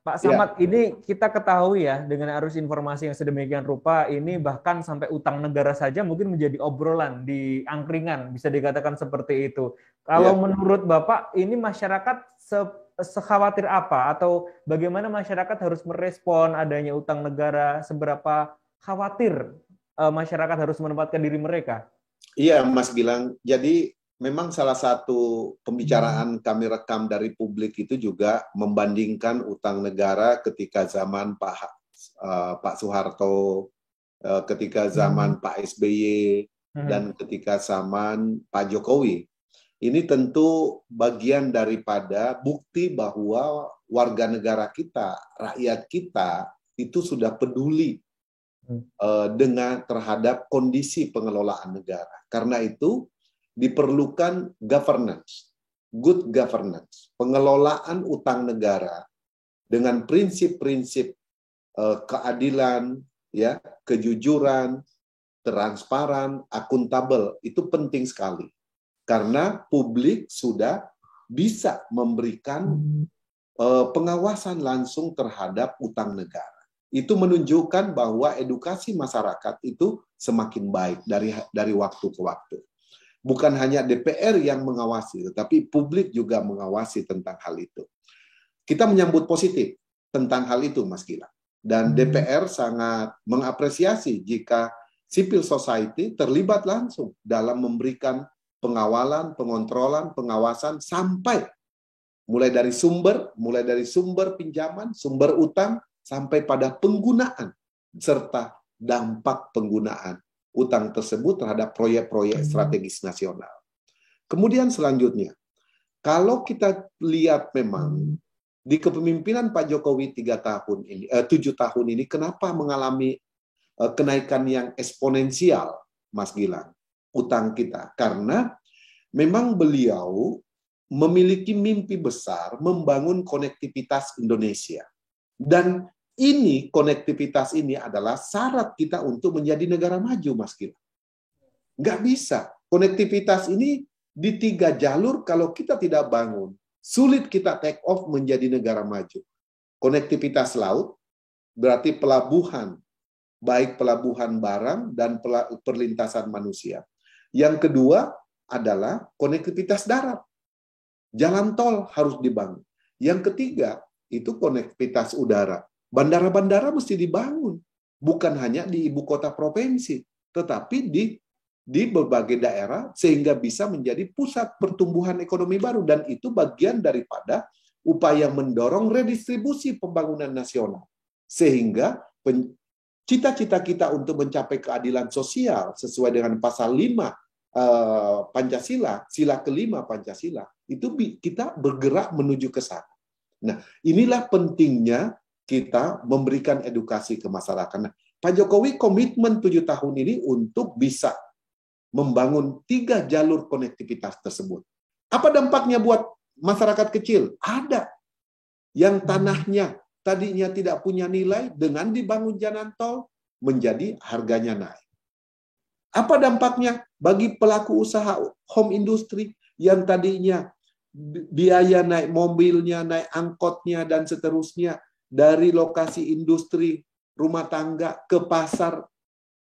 Pak Ya, Samad, ini kita ketahui ya dengan arus informasi yang sedemikian rupa, ini bahkan sampai utang negara saja mungkin menjadi obrolan di angkringan, bisa dikatakan seperti itu. Kalau ya. menurut Bapak, ini masyarakat sekhawatir apa atau bagaimana masyarakat harus merespon adanya utang negara, seberapa khawatir masyarakat harus menempatkan diri mereka? Iya, Mas Gilang. Jadi memang salah satu pembicaraan kami rekam dari publik itu juga membandingkan utang negara ketika zaman Pak Soeharto, ketika zaman Pak SBY, dan Hmm. ketika zaman Pak Jokowi. Ini tentu bagian daripada bukti bahwa warga negara kita, rakyat kita, itu sudah peduli dengan terhadap kondisi pengelolaan negara. Karena itu diperlukan governance, good governance, pengelolaan utang negara dengan prinsip-prinsip keadilan, ya, kejujuran, transparan, akuntabel, itu penting sekali. Karena publik sudah bisa memberikan pengawasan langsung terhadap utang negara. Itu menunjukkan bahwa edukasi masyarakat itu semakin baik dari waktu ke waktu. Bukan hanya DPR yang mengawasi, tetapi publik juga mengawasi tentang hal itu. Kita menyambut positif tentang hal itu, Mas Gilang. Dan DPR sangat mengapresiasi jika civil society terlibat langsung dalam memberikan pengawalan, pengontrolan, pengawasan sampai mulai dari sumber pinjaman, sumber utang, sampai pada penggunaan serta dampak penggunaan utang tersebut terhadap proyek-proyek strategis nasional. Kemudian selanjutnya, kalau kita lihat memang di kepemimpinan Pak Jokowi 7 tahun ini, kenapa mengalami kenaikan yang eksponensial, Mas Gilang, utang kita? Karena memang beliau memiliki mimpi besar membangun konektivitas Indonesia. Dan ini, konektivitas ini adalah syarat kita untuk menjadi negara maju, Mas Gil. Nggak bisa. Konektivitas ini di 3 jalur, kalau kita tidak bangun, sulit kita take off menjadi negara maju. Konektivitas laut, berarti pelabuhan, baik pelabuhan barang dan perlintasan manusia. Yang kedua adalah konektivitas darat. Jalan tol harus dibangun. Yang ketiga, itu konektivitas udara. Bandara-bandara mesti dibangun. Bukan hanya di ibu kota provinsi, tetapi di berbagai daerah sehingga bisa menjadi pusat pertumbuhan ekonomi baru. Dan itu bagian daripada upaya mendorong redistribusi pembangunan nasional. Sehingga cita-cita kita untuk mencapai keadilan sosial sesuai dengan pasal 5 Pancasila, sila kelima Pancasila, itu kita bergerak menuju ke sana. Nah, inilah pentingnya kita memberikan edukasi ke masyarakat. Nah, Pak Jokowi komitmen 7 tahun ini untuk bisa membangun 3 jalur konektivitas tersebut. Apa dampaknya buat masyarakat kecil? Ada. Yang tanahnya tadinya tidak punya nilai, dengan dibangun jalan tol, menjadi harganya naik. Apa dampaknya bagi pelaku usaha home industry yang tadinya biaya naik mobilnya, naik angkotnya, dan seterusnya dari lokasi industri rumah tangga ke pasar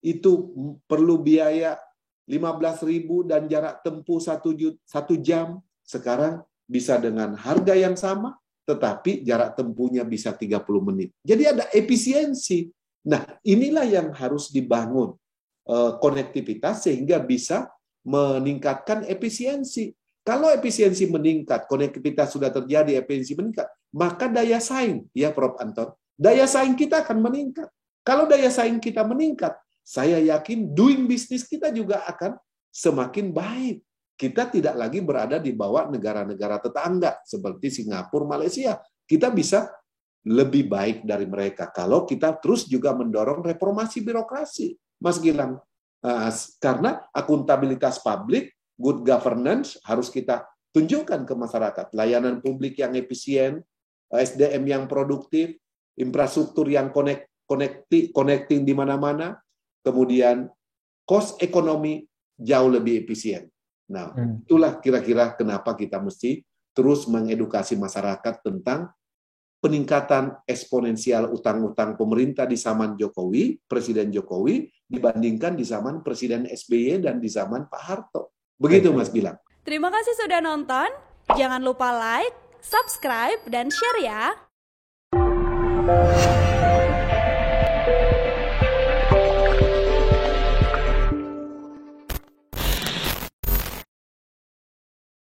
itu perlu biaya 15.000 dan jarak tempuh 1 jam. Sekarang bisa dengan harga yang sama, tetapi jarak tempuhnya bisa 30 menit. Jadi ada efisiensi. Nah, inilah yang harus dibangun konektivitas sehingga bisa meningkatkan efisiensi. Kalau efisiensi meningkat, konektivitas sudah terjadi, efisiensi meningkat, maka daya saing, ya Prof. Anton, daya saing kita akan meningkat. Kalau daya saing kita meningkat, saya yakin doing business kita juga akan semakin baik. Kita tidak lagi berada di bawah negara-negara tetangga seperti Singapura, Malaysia. Kita bisa lebih baik dari mereka kalau kita terus juga mendorong reformasi birokrasi, Mas Gilang. Karena akuntabilitas publik, good governance harus kita tunjukkan ke masyarakat. Layanan publik yang efisien, SDM yang produktif, infrastruktur yang connecting di mana-mana, kemudian cost ekonomi jauh lebih efisien. Nah, itulah kira-kira kenapa kita mesti terus mengedukasi masyarakat tentang peningkatan eksponensial utang-utang pemerintah di zaman Jokowi, Presiden Jokowi, dibandingkan di zaman Presiden SBY dan di zaman Pak Harto. Begitu Mas Gilang. Terima kasih sudah nonton. Jangan lupa like, subscribe, dan share ya.